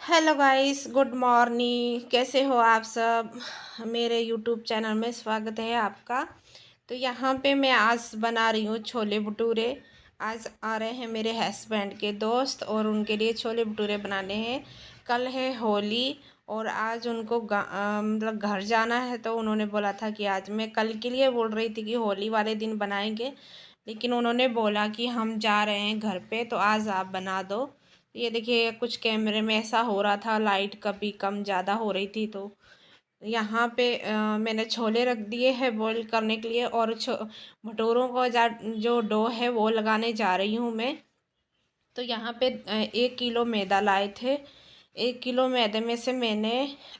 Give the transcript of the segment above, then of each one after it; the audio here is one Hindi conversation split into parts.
Hello guys, good morning. कैसे हो आप सब? मेरे यूट्यूब चैनल में स्वागत है आपका। तो यहाँ पे मैं आज बना रही हूँ छोले भटूरे। आज आ रहे हैं मेरे हस्बैंड के दोस्त और उनके लिए छोले भटूरे बनाने हैं। कल है होली और आज उनको मतलब घर जाना है, तो उन्होंने बोला था कि आज मैं कल के लिए बोल रही थी कि होली वाले दिन बनाएंगे, लेकिन उन्होंने बोला कि हम जा रहे हैं घर पे तो आज आप बना दो। ये देखिए, कुछ कैमरे में ऐसा हो रहा था, लाइट कभी कम ज़्यादा हो रही थी। तो यहाँ पे मैंने छोले रख दिए हैं बॉईल करने के लिए, और भटूरों को जो डो है वो लगाने जा रही हूँ मैं। तो यहाँ पे 1 किलो मैदा लाए थे। 1 किलो मैदे में से मैंने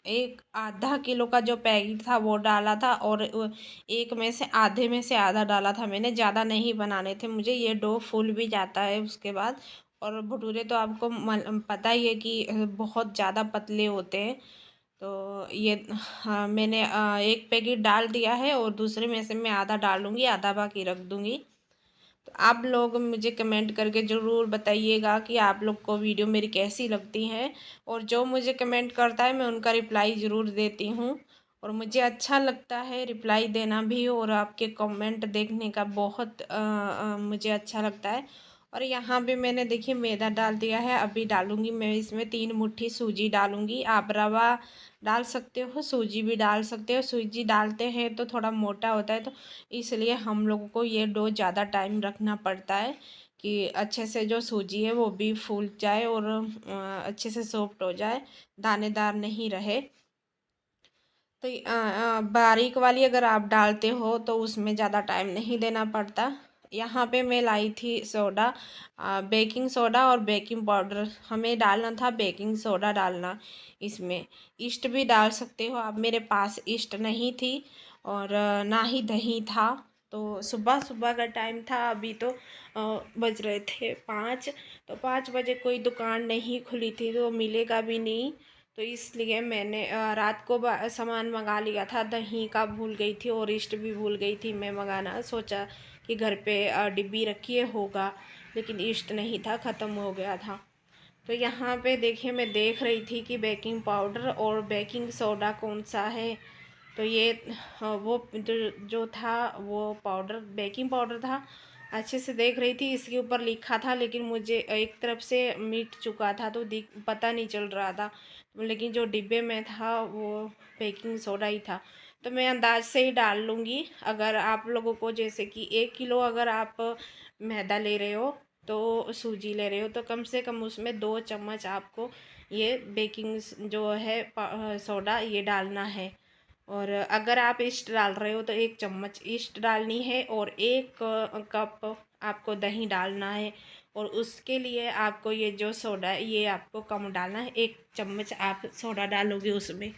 एक आधा किलो का जो पैकेट था वो डाला था, और एक में से आधे में से आधा डाला था मैंने। ज़्यादा नहीं बनाने थे मुझे, ये डो फूल भी जाता है उसके बाद। और भटूरे तो आपको पता ही है कि बहुत ज़्यादा पतले होते हैं। तो ये हाँ, मैंने एक पैकेट डाल दिया है और दूसरे में से मैं आधा डालूँगी, आधा बाकी रख दूँगी। तो आप लोग मुझे कमेंट करके ज़रूर बताइएगा कि आप लोग को वीडियो मेरी कैसी लगती है। और जो मुझे कमेंट करता है मैं उनका रिप्लाई ज़रूर देती हूँ, और मुझे अच्छा लगता है रिप्लाई देना भी, और आपके कमेंट देखने का बहुत मुझे अच्छा लगता है। और यहाँ पे मैंने देखिए मैदा डाल दिया है। अभी डालूँगी मैं इसमें 3 मुट्ठी सूजी डालूँगी। आप रवा डाल सकते हो, सूजी भी डाल सकते हो। सूजी डालते हैं तो थोड़ा मोटा होता है, तो इसलिए हम लोगों को ये डो ज़्यादा टाइम रखना पड़ता है कि अच्छे से जो सूजी है वो भी फूल जाए और अच्छे से सॉफ्ट हो जाए, दानेदार नहीं रहे। तो बारीक वाली अगर आप डालते हो तो उसमें ज़्यादा टाइम नहीं देना पड़ता। यहाँ पे मैं लाई थी सोडा, बेकिंग सोडा और बेकिंग पाउडर। हमें डालना था बेकिंग सोडा डालना इसमें। ईस्ट भी डाल सकते हो आप। मेरे पास ईस्ट नहीं थी और ना ही दही था। तो सुबह सुबह का टाइम था, अभी तो बज रहे थे 5। तो 5 बजे कोई दुकान नहीं खुली थी, तो मिलेगा भी नहीं। तो इसलिए मैंने रात को सामान मंगा लिया था। दही का भूल गई थी और ईस्ट भी भूल गई थी मैं मंगाना। सोचा कि घर पे डिब्बी रखिए होगा, लेकिन ईस्ट नहीं था, ख़त्म हो गया था। तो यहाँ पे देखिए, मैं देख रही थी कि बेकिंग पाउडर और बेकिंग सोडा कौन सा है। तो ये वो जो था वो पाउडर बेकिंग पाउडर था। अच्छे से देख रही थी, इसके ऊपर लिखा था, लेकिन मुझे एक तरफ से मिट चुका था तो दिख पता नहीं चल रहा था। लेकिन जो डिब्बे में था वो बेकिंग सोडा ही था। तो मैं अंदाज से ही डाल लूँगी। अगर आप लोगों को जैसे कि 1 किलो अगर आप मैदा ले रहे हो तो सूजी ले रहे हो, तो कम से कम उसमें 2 चम्मच आपको ये बेकिंग जो है सोडा ये डालना है। और अगर आप ईस्ट डाल रहे हो तो 1 चम्मच ईस्ट डालनी है, और 1 कप आपको दही डालना है। और उसके लिए आपको ये जो सोडा है ये आपको कम डालना है। 1 चम्मच आप सोडा डालोगे उसमें।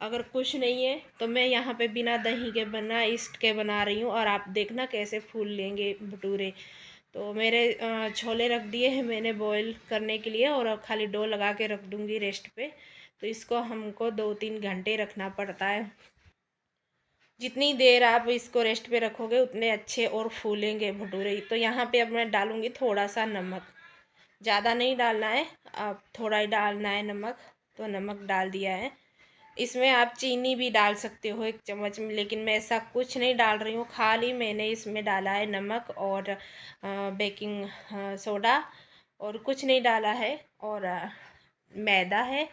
अगर कुछ नहीं है तो मैं यहाँ पे बिना दही के बिना ईस्ट के बना रही हूँ, और आप देखना कैसे फूल लेंगे भटूरे। तो मेरे छोले रख दिए हैं मैंने बॉईल करने के लिए, और अब खाली डो लगा के रख दूँगी रेस्ट पे। तो इसको हमको 2-3 घंटे रखना पड़ता है। जितनी देर आप इसको रेस्ट पे रखोगे उतने अच्छे और फूलेंगे भटूरे। तो यहाँ पे अब मैं डालूँगी थोड़ा सा नमक। ज़्यादा नहीं डालना है, अब थोड़ा ही डालना है नमक। तो नमक डाल दिया है। इसमें आप चीनी भी डाल सकते हो 1 चम्मच में, लेकिन मैं ऐसा कुछ नहीं डाल रही हूँ। खाली मैंने इसमें डाला है नमक और बेकिंग सोडा, और कुछ नहीं डाला है। और मैदा है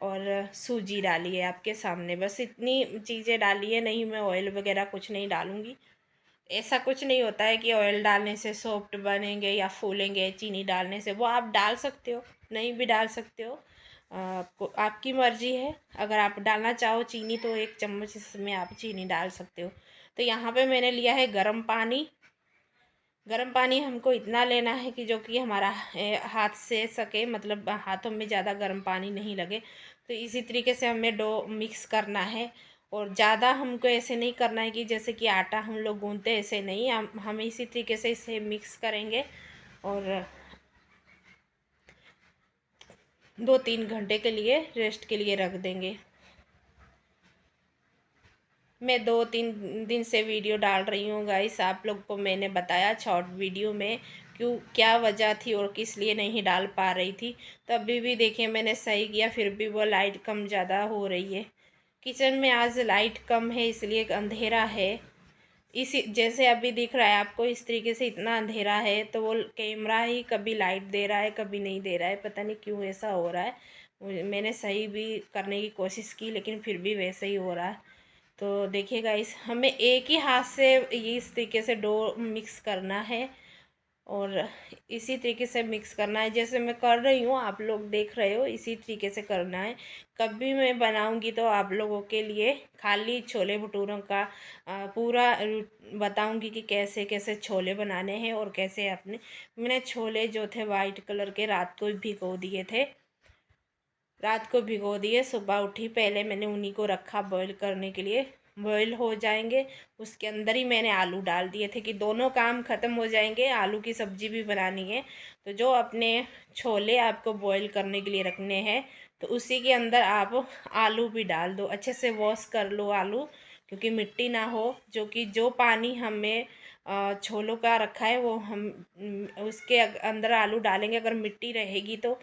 और सूजी डाली है आपके सामने, बस इतनी चीज़ें डाली है। नहीं, मैं ऑयल वगैरह कुछ नहीं डालूँगी। ऐसा कुछ नहीं होता है कि ऑयल डालने से सॉफ्ट बनेंगे या फूलेंगे, चीनी डालने से। वो आप डाल सकते हो, नहीं भी डाल सकते हो, आपको आपकी मर्ज़ी है। अगर आप डालना चाहो चीनी तो 1 चम्मच इसमें आप चीनी डाल सकते हो। तो यहाँ पे मैंने लिया है गर्म पानी। गर्म पानी हमको इतना लेना है कि जो कि हमारा हाथ से सके, मतलब हाथों में ज़्यादा गर्म पानी नहीं लगे। तो इसी तरीके से हमें डो मिक्स करना है। और ज़्यादा हमको ऐसे नहीं करना है कि जैसे कि आटा हम लोग गूँथते हैं, ऐसे नहीं। हम इसी तरीके से इसे मिक्स करेंगे और 2-3 घंटे के लिए रेस्ट के लिए रख देंगे। मैं 2-3 दिन से वीडियो डाल रही हूँ गाइस। आप लोग को मैंने बताया शॉर्ट वीडियो में क्या वजह थी और किस लिए नहीं डाल पा रही थी। तो अभी भी देखिए मैंने सही किया, फिर भी वो लाइट कम ज़्यादा हो रही है। किचन में आज लाइट कम है इसलिए अंधेरा है। इसी जैसे अभी दिख रहा है आपको, इस तरीके से इतना अंधेरा है, तो वो कैमरा ही कभी लाइट दे रहा है कभी नहीं दे रहा है, पता नहीं क्यों ऐसा हो रहा है। मैंने सही भी करने की कोशिश की लेकिन फिर भी वैसे ही हो रहा है। तो देखिएगा, इस हमें एक ही हाथ से ये इस तरीके से डो मिक्स करना है और इसी तरीके से मिक्स करना है। जैसे मैं कर रही हूँ आप लोग देख रहे हो, इसी तरीके से करना है। कभी मैं बनाऊँगी तो आप लोगों के लिए खाली छोले भटूरों का पूरा बताऊँगी कि कैसे कैसे छोले बनाने हैं और कैसे अपने। मैंने छोले जो थे वाइट कलर के रात को भिगो दिए थे, रात को भिगो दिए, सुबह उठी पहले मैंने उन्हीं को रखा बॉईल करने के लिए। बॉईल हो जाएंगे उसके अंदर ही मैंने आलू डाल दिए थे कि दोनों काम ख़त्म हो जाएंगे, आलू की सब्ज़ी भी बनानी है। तो जो अपने छोले आपको बॉईल करने के लिए रखने हैं तो उसी के अंदर आप आलू भी डाल दो, अच्छे से वॉश कर लो आलू, क्योंकि मिट्टी ना हो। जो कि जो पानी हमें छोलों का रखा है वो हम उसके अंदर आलू डालेंगे, अगर मिट्टी रहेगी तो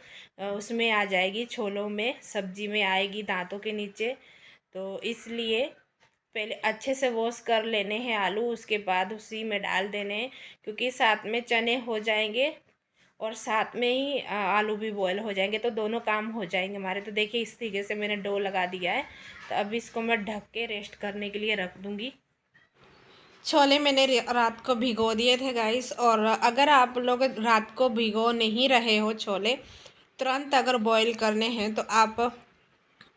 उसमें आ जाएगी, छोलों में सब्जी में आएगी दांतों के नीचे। तो इसलिए पहले अच्छे से वॉश कर लेने हैं आलू, उसके बाद उसी में डाल देने हैं, क्योंकि साथ में चने हो जाएंगे और साथ में ही आलू भी बॉयल हो जाएंगे, तो दोनों काम हो जाएंगे हमारे। तो देखिए इस तरीके से मैंने डो लगा दिया है। तो अब इसको मैं ढक के रेस्ट करने के लिए रख दूँगी। छोले मैंने रात को भिगो दिए थे गाइस, और अगर आप लोग रात को भिगो नहीं रहे हो छोले, तुरंत अगर बॉईल करने हैं तो आप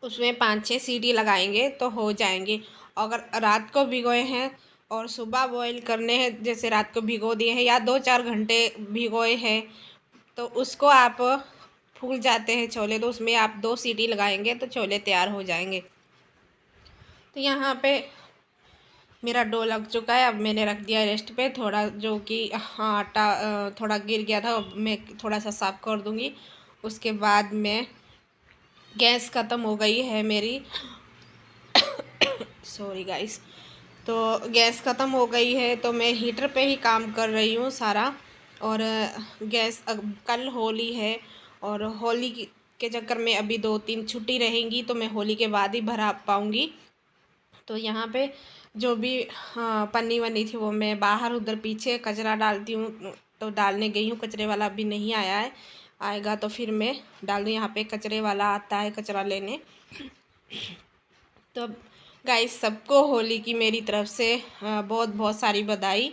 उसमें 5-6 सीटी लगाएंगे तो हो जाएंगे। अगर रात को भिगोए हैं और सुबह बॉईल करने हैं, जैसे रात को भिगो दिए हैं या 2-4 घंटे भिगोए हैं, तो उसको आप फूल जाते हैं छोले, तो उसमें आप 2 सीटी लगाएंगे तो छोले तैयार हो जाएंगे। तो यहाँ पे मेरा डो लग चुका है, अब मैंने रख दिया रेस्ट पे। थोड़ा जो कि आटा थोड़ा गिर गया था, मैं थोड़ा सा साफ़ कर दूँगी। उसके बाद मैं गैस ख़त्म हो गई है मेरी, सॉरी गाइस। तो गैस ख़त्म हो गई है तो मैं हीटर पे ही काम कर रही हूँ सारा। और गैस कल होली है और होली के चक्कर में अभी 2-3 छुट्टी रहेंगी, तो मैं होली के बाद ही भरा पाऊँगी। तो यहाँ पे जो भी पन्नी वन्नी थी वो मैं बाहर उधर पीछे कचरा डालती हूँ, तो डालने गई हूँ। कचरे वाला अभी नहीं आया है, आएगा तो फिर मैं डाल दूँ। यहाँ पे कचरे वाला आता है कचरा लेने। तो गाइस सबको होली की मेरी तरफ से बहुत बहुत सारी बधाई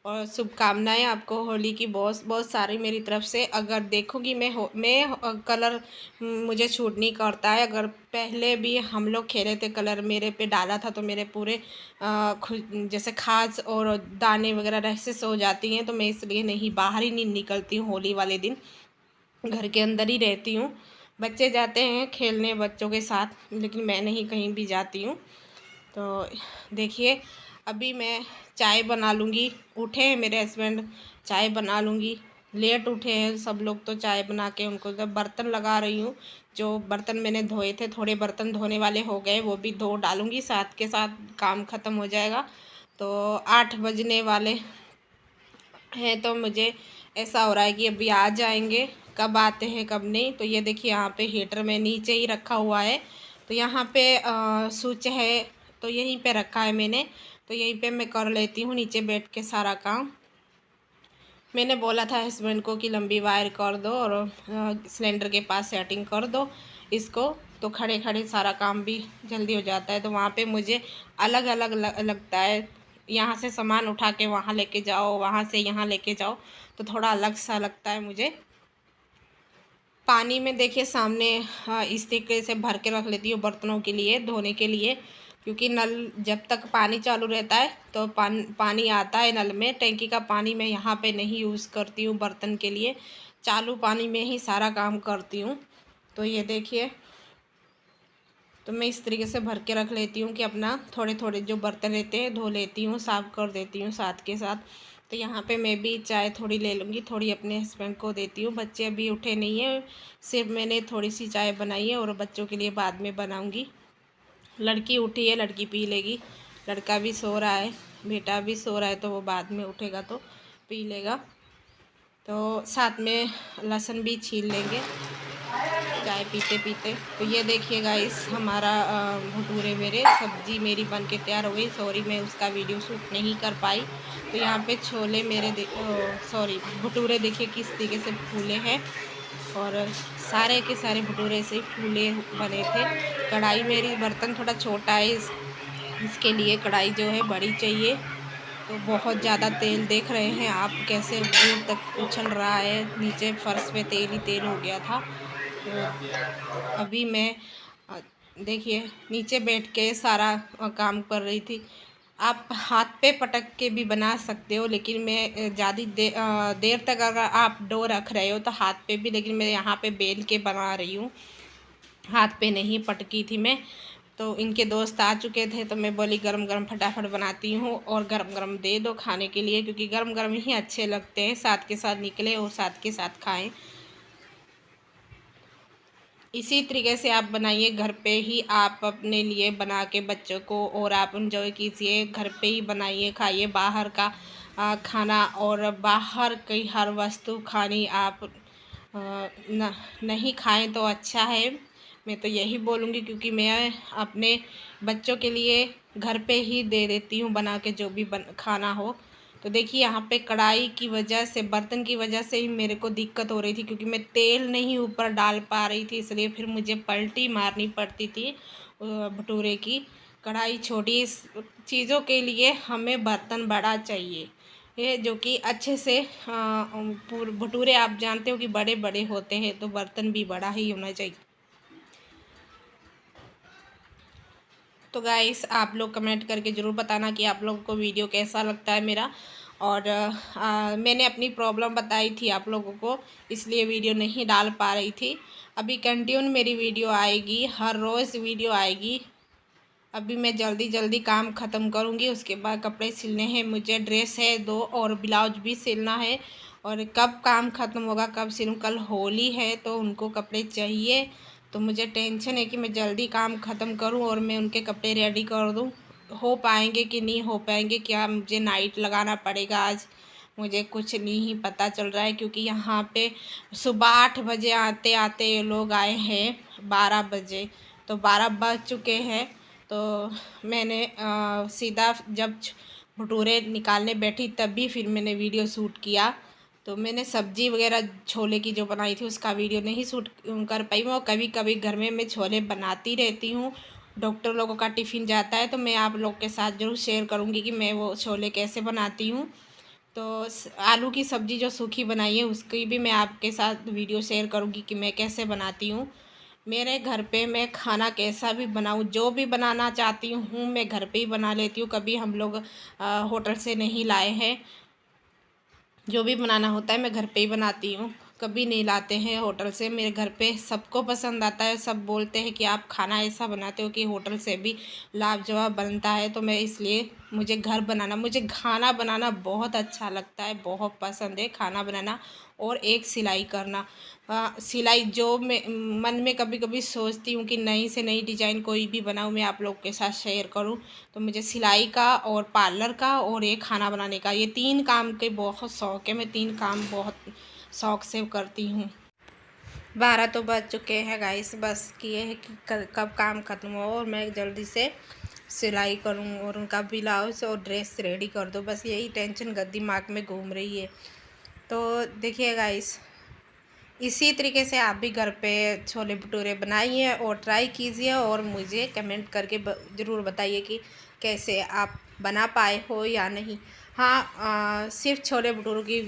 और शुभकामनाएं। आपको होली की बहुत बहुत सारी मेरी तरफ से। अगर देखोगी मैं कलर मुझे छूट नहीं करता है। अगर पहले भी हम लोग खेले थे, कलर मेरे पे डाला था तो मेरे पूरे जैसे खाज और दाने वगैरह रैशेस हो जाती हैं, तो मैं इसलिए नहीं बाहर ही नहीं निकलती हूँ होली वाले दिन, घर के अंदर ही रहती हूँ। बच्चे जाते हैं खेलने बच्चों के साथ, लेकिन मैं नहीं कहीं भी जाती हूँ। तो देखिए अभी मैं चाय बना लूँगी। उठे हैं मेरे हस्बैंड, चाय बना लूँगी। लेट उठे हैं सब लोग, तो चाय बना के उनको जब बर्तन लगा रही हूँ। जो बर्तन मैंने धोए थे, थोड़े बर्तन धोने वाले हो गए, वो भी धो डालूँगी, साथ के साथ काम ख़त्म हो जाएगा। तो 8 बजने वाले हैं, तो मुझे ऐसा हो रहा है कि अभी आ जाएंगे, कब आते हैं कब नहीं। तो ये देखिए यहाँ पे हीटर में नीचे ही रखा हुआ है, तो यहाँ पे स्विच है, तो यहीं पे रखा है मैंने। तो यहीं पे मैं कर लेती हूँ नीचे बैठ के सारा काम। मैंने बोला था हस्बैंड को कि लंबी वायर कर दो और सिलेंडर के पास सेटिंग कर दो इसको, तो खड़े खड़े सारा काम भी जल्दी हो जाता है। तो वहाँ पे मुझे अलग अलग लगता है, यहाँ से सामान उठा के वहाँ लेके जाओ, वहाँ से यहाँ लेके जाओ, तो थोड़ा अलग सा लगता है मुझे। पानी में देखिए सामने इस तरीके से भर के रख लेती हूँ बर्तनों के लिए, धोने के लिए, क्योंकि नल जब तक पानी चालू रहता है तो पानी आता है नल में। टैंकी का पानी मैं यहाँ पे नहीं यूज़ करती हूँ बर्तन के लिए, चालू पानी में ही सारा काम करती हूँ। तो ये देखिए, तो मैं इस तरीके से भर के रख लेती हूँ कि अपना थोड़े थोड़े जो बर्तन रहते हैं धो लेती हूँ, साफ़ कर देती हूँ साथ के साथ। तो यहाँ पे मैं भी चाय थोड़ी ले लूँगी, थोड़ी अपने हस्बैंड को देती हूँ। बच्चे अभी उठे नहीं हैं, सिर्फ मैंने थोड़ी सी चाय बनाई है और बच्चों के लिए बाद में बनाऊँगी। लड़की उठी है, लड़की पी लेगी, लड़का भी सो रहा है, बेटा भी सो रहा है, तो वो बाद में उठेगा तो पी लेगा। तो साथ में लहसुन भी छील लेंगे चाय पीते पीते। तो ये देखिए गाइस, हमारा भटूरे मेरे सब्जी मेरी बन के तैयार हो गई। सॉरी मैं उसका वीडियो शूट नहीं कर पाई। तो यहाँ पे छोले मेरे सॉरी भटूरे देखिए किस तरीके से फूले हैं, और सारे के सारे भटूरे से फूले बने थे। कढ़ाई मेरी बर्तन थोड़ा छोटा है, इसके लिए कढ़ाई जो है बड़ी चाहिए। तो बहुत ज़्यादा तेल देख रहे हैं आप कैसे दूर तक उछल रहा है, नीचे फर्श पे तेल ही तेल हो गया था। तो अभी मैं देखिए नीचे बैठ के सारा काम कर रही थी। आप हाथ पे पटक के भी बना सकते हो, लेकिन मैं ज़्यादा देर तक अगर आप डो रख रहे हो तो हाथ पे भी, लेकिन मैं यहाँ पे बेल के बना रही हूँ, हाथ पे नहीं पटकी थी मैं। तो इनके दोस्त आ चुके थे तो मैं बोली गरम गरम फटाफट बनाती हूँ और गरम गरम दे दो खाने के लिए, क्योंकि गरम गरम ही अच्छे लगते हैं, साथ के साथ निकले और साथ के साथ खाएं। इसी तरीके से आप बनाइए घर पे ही, आप अपने लिए बना के बच्चों को और आप इंजॉय कीजिए। घर पे ही बनाइए खाइए। बाहर का खाना और बाहर की हर वस्तु खानी आप नहीं खाएं तो अच्छा है। मैं तो यही बोलूँगी, क्योंकि मैं अपने बच्चों के लिए घर पे ही दे देती हूँ बना के, जो भी खाना हो। तो देखिए यहाँ पे कढ़ाई की वजह से, बर्तन की वजह से ही मेरे को दिक्कत हो रही थी, क्योंकि मैं तेल नहीं ऊपर डाल पा रही थी, इसलिए फिर मुझे पलटी मारनी पड़ती थी भटूरे की। कढ़ाई छोटी, चीज़ों के लिए हमें बर्तन बड़ा चाहिए, ये जो कि अच्छे से भटूरे आप जानते हो कि बड़े बड़े होते हैं, तो बर्तन भी बड़ा ही होना चाहिए। तो गाइस आप लोग कमेंट करके ज़रूर बताना कि आप लोगों को वीडियो कैसा लगता है मेरा। और मैंने अपनी प्रॉब्लम बताई थी आप लोगों को, इसलिए वीडियो नहीं डाल पा रही थी। अभी कंटिन्यू मेरी वीडियो आएगी, हर रोज़ वीडियो आएगी। अभी मैं जल्दी जल्दी काम ख़त्म करूँगी, उसके बाद कपड़े सिलने हैं मुझे, ड्रेस है 2 और ब्लाउज भी सिलना है। और कब काम ख़त्म होगा, कब सिलूँ, कल होली है तो उनको कपड़े चाहिए। तो मुझे टेंशन है कि मैं जल्दी काम ख़त्म करूँ और मैं उनके कपड़े रेडी कर दूँ। हो पाएंगे कि नहीं हो पाएंगे, क्या मुझे नाइट लगाना पड़ेगा आज, मुझे कुछ नहीं पता चल रहा है। क्योंकि यहाँ पे सुबह 8 बजे आते आते ये लोग आए हैं 12 बजे, तो 12 बज चुके हैं। तो मैंने सीधा जब भटूरे निकालने बैठी तभी फिर मैंने वीडियो शूट किया। तो मैंने सब्जी वगैरह छोले की जो बनाई थी उसका वीडियो नहीं शूट कर पाई। मैं कभी कभी घर में मैं छोले बनाती रहती हूँ, डॉक्टर लोगों का टिफ़िन जाता है तो मैं आप लोग के साथ ज़रूर शेयर करूँगी कि मैं वो छोले कैसे बनाती हूँ। तो आलू की सब्ज़ी जो सूखी बनाई है उसकी भी मैं आपके साथ वीडियो शेयर करूँगी कि मैं कैसे बनाती हूँ। मेरे घर पे मैं खाना कैसा भी बनाऊँ, जो भी बनाना चाहती हूँ मैं घर पे ही बना लेती हूँ। कभी हम लोग होटल से नहीं लाए हैं, जो भी बनाना होता है मैं घर पे ही बनाती हूँ, कभी नहीं लाते हैं होटल से। मेरे घर पे सबको पसंद आता है, सब बोलते हैं कि आप खाना ऐसा बनाते हो कि होटल से भी लाजवाब बनता है। तो मैं इसलिए मुझे खाना बनाना बहुत अच्छा लगता है, बहुत पसंद है खाना बनाना और एक सिलाई करना। सिलाई जो मैं मन में कभी कभी सोचती हूँ कि नई से नई डिज़ाइन कोई भी बनाऊँ, मैं आप लोग के साथ शेयर करूँ। तो मुझे सिलाई का और पार्लर का और ये खाना बनाने का, ये 3 काम के बहुत शौक़ है। मैं 3 काम बहुत शौक़ से करती हूँ। 12 तो बज चुके हैं गाइस, बस कि ये है कि कब काम ख़त्म हो और मैं जल्दी से सिलाई करूँ और उनका ब्लाउज और ड्रेस रेडी कर दो, बस यही टेंशन दिमाग में घूम रही है। तो देखिए गाइस, इसी तरीके से आप भी घर पे छोले भटूरे बनाइए और ट्राई कीजिए और मुझे कमेंट करके ज़रूर बताइए कि कैसे आप बना पाए हो या नहीं। हाँ, सिर्फ छोले भटूरों की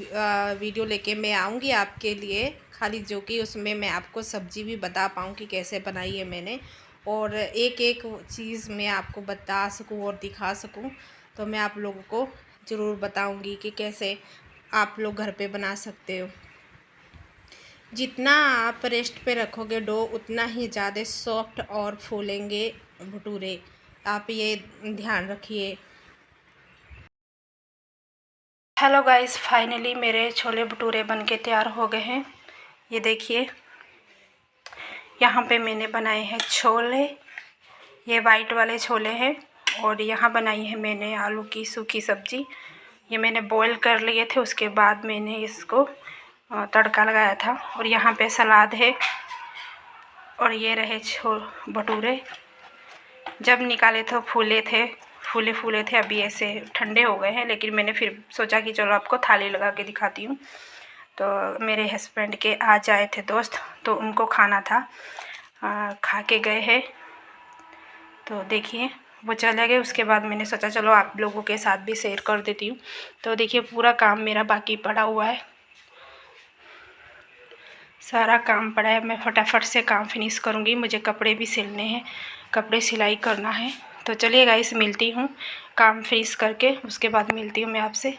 वीडियो लेके मैं आऊँगी आपके लिए, खाली जो कि उसमें मैं आपको सब्ज़ी भी बता पाऊँ कि कैसे बनाई है मैंने, और एक एक चीज़ मैं आपको बता सकूँ और दिखा सकूँ। तो मैं आप लोगों को ज़रूर बताऊँगी कि कैसे आप लोग घर पे बना सकते हो। जितना आप रेस्ट पे रखोगे डो, उतना ही ज़्यादा सॉफ्ट और फूलेंगे भटूरे, आप ये ध्यान रखिए। हेलो गाइस, फाइनली मेरे छोले भटूरे बनके तैयार हो गए हैं। ये देखिए यहाँ पे मैंने बनाए हैं छोले, ये वाइट वाले छोले हैं, और यहाँ बनाई है मैंने आलू की सूखी सब्ज़ी। ये मैंने बॉईल कर लिए थे, उसके बाद मैंने इसको तड़का लगाया था। और यहाँ पे सलाद है और ये रहे भटूरे। जब निकाले तो फूले थे। अभी ऐसे ठंडे हो गए हैं, लेकिन मैंने फिर सोचा कि चलो आपको थाली लगा के दिखाती हूँ। तो मेरे हस्बैंड के आज आए थे दोस्त, तो उनको खाना था, खा के गए हैं। तो देखिए वो चले गए। उसके बाद मैंने सोचा चलो आप लोगों के साथ भी शेयर कर देती हूँ। तो देखिए पूरा काम मेरा बाकी पड़ा हुआ है, सारा काम पड़ा है। मैं फटाफट से काम फिनिश करूँगी। मुझे कपड़े भी सिलने हैं, कपड़े सिलाई करना है। तो चलिए गाइस, मिलती हूँ काम फिनिश करके, उसके बाद मिलती हूँ मैं आपसे।